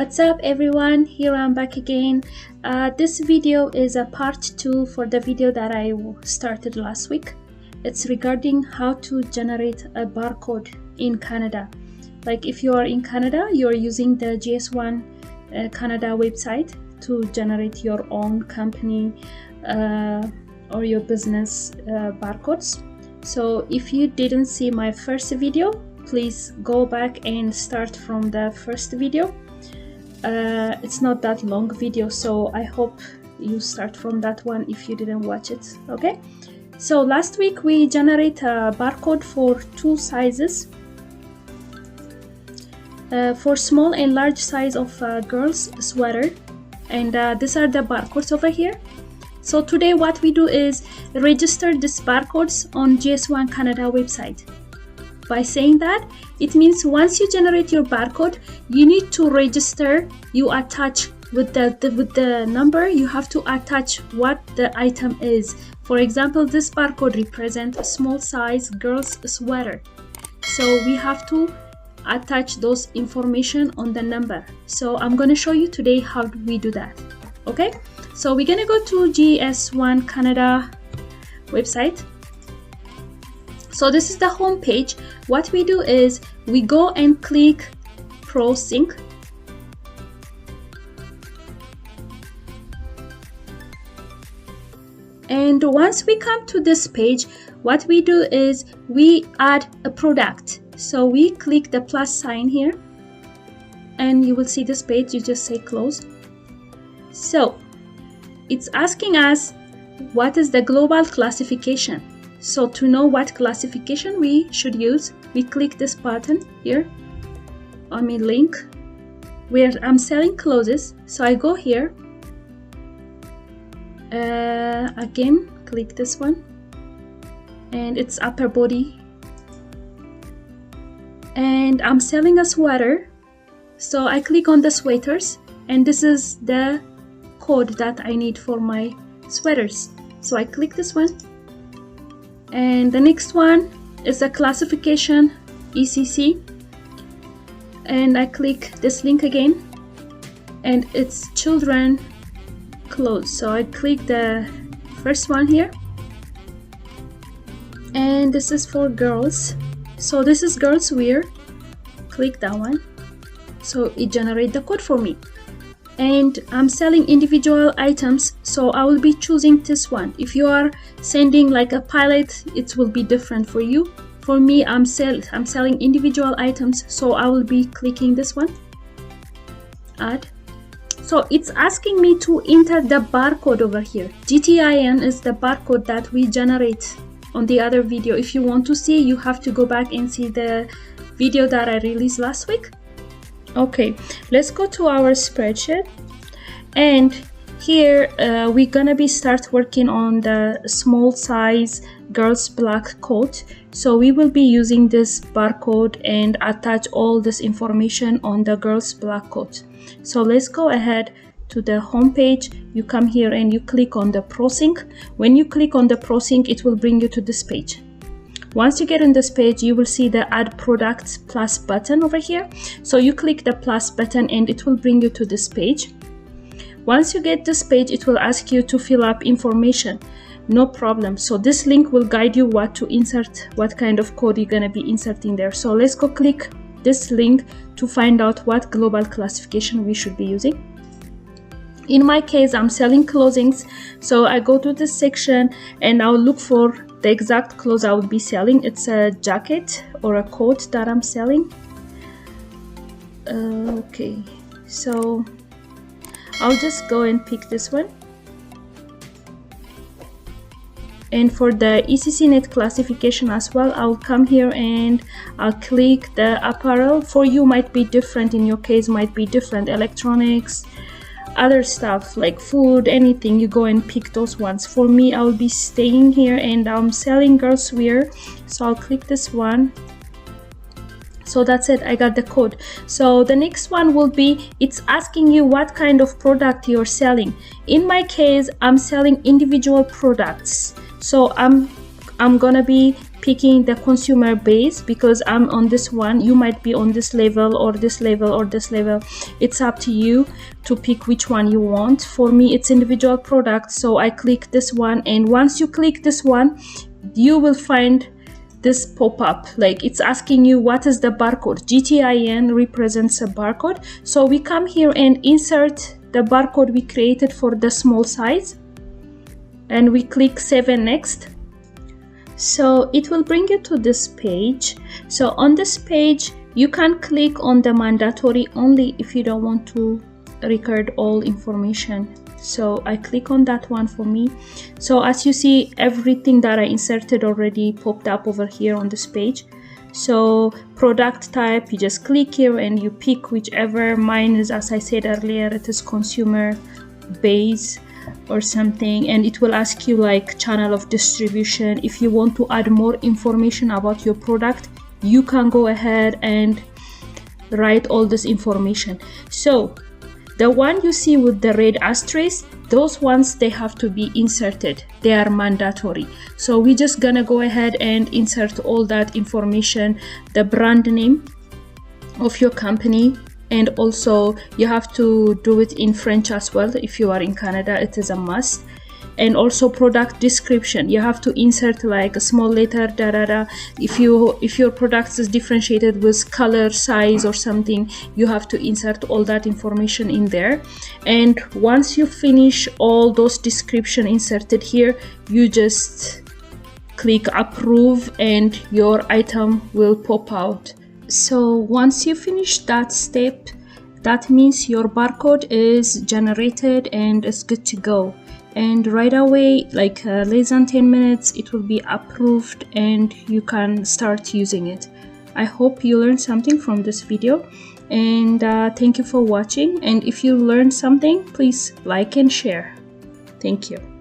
What's up everyone, here I'm back again. This video is a part 2 for the video that I started last week. It's regarding how to generate a barcode in Canada. Like if you are in Canada, you're using the GS1 Canada website to generate your own company or your business barcodes. So if you didn't see my first video, please go back and start from the first video. It's not that long video, so I hope you start from that one if you didn't watch it. Okay, so last week we generate a barcode for two sizes, for small and large size of girls sweater, and these are the barcodes over here. So today what we do is register these barcodes on GS1 Canada website. By saying that, it means once you generate your barcode, you need to register. You attach with the number, you have to attach what the item is. For example, this barcode represents a small size girl's sweater, so we have to attach those information on the number. So I'm going to show you today how we do that. Okay, so we're gonna go to GS1 Canada website. So this is the home page. What we do is we go and click ProSync. And once we come to this page, what we do is we add a product. So we click the plus sign here and you will see this page. You just say close. So it's asking us what is the global classification. So to know what classification we should use, we click this button here, link, where I'm selling clothes. So I go here, again, click this one, and it's upper body. And I'm selling a sweater. So I click on the sweaters, and this is the code that I need for my sweaters. So I click this one. And the next one is the classification ECC, and I click this link again, and it's children clothes. So I click the first one here, and this is for girls. So this is girls wear. Click that one, so it generates the code for me. And I'm selling individual items, so I will be choosing this one. If you are sending like a pallet, it will be different for you. For me, I'm selling individual items, so I will be clicking this one, add. So it's asking me to enter the barcode over here. GTIN is the barcode that we generate on the other video. If you want to see, you have to go back and see the video that I released last week. Okay, let's go to our spreadsheet, and here we're gonna be start working on the small size girls black coat. So we will be using this barcode and attach all this information on the girls black coat. So let's go ahead to the home page. You come here and you click on the ProSync. When you click on the ProSync, it will bring you to this page. Once you get on this page, you will see the add products plus button over here. So you click the plus button and it will bring you to this page. Once you get this page, it will ask you to fill up information. No problem. So this link will guide you what to insert, what kind of code you're gonna be inserting there. So let's go click this link to find out what global classification we should be using. In my case, I'm selling clothing, so I go to this section and I'll look for the exact clothes I will be selling. It's a jacket or a coat that I'm selling. Okay, so I'll just go and pick this one. And for the ECC net classification as well, I'll come here and I'll click the apparel. For you might be different, in your case might be different, electronics, other stuff like food, anything, you go and pick those ones. For me, I'll be staying here and I'm selling girls wear, so I'll click this one. So that's it, I got the code. So the next one will be, it's asking you what kind of product you're selling. In my case, I'm selling individual products, so I'm gonna be picking the consumer base because I'm on this one. You might be on this level or this level or this level. It's up to you to pick which one you want. For me, it's individual products, so I click this one, and once you click this one, you will find this pop-up, like it's asking you what is the barcode. GTIN represents a barcode, so we come here and insert the barcode we created for the small size, and we click save and next. So it will bring you to this page. So on this page you can click on the mandatory only if you don't want to record all information. So I click on that one for me. So as you see, everything that I inserted already popped up over here on this page. So product type, you just click here and you pick whichever. Mine is, as I said earlier, it is consumer base or something, and it will ask you like channel of distribution. If you want to add more information about your product, you can go ahead and write all this information. So the one you see with the red asterisk, those ones, they have to be inserted. They are mandatory. So we're just gonna go ahead and insert all that information, the brand name of your company, and also you have to do it in French as well. If you are in Canada, it is a must. And also product description, you have to insert like a small letter, da da da. If your product is differentiated with color, size or something, you have to insert all that information in there. And once you finish all those description inserted here, you just click approve and your item will pop out. So once you finish that step, that means your barcode is generated and it's good to go. And right away, like less than 10 minutes, it will be approved and you can start using it. I hope you learned something from this video, and thank you for watching. And if you learned something, please like and share. Thank you.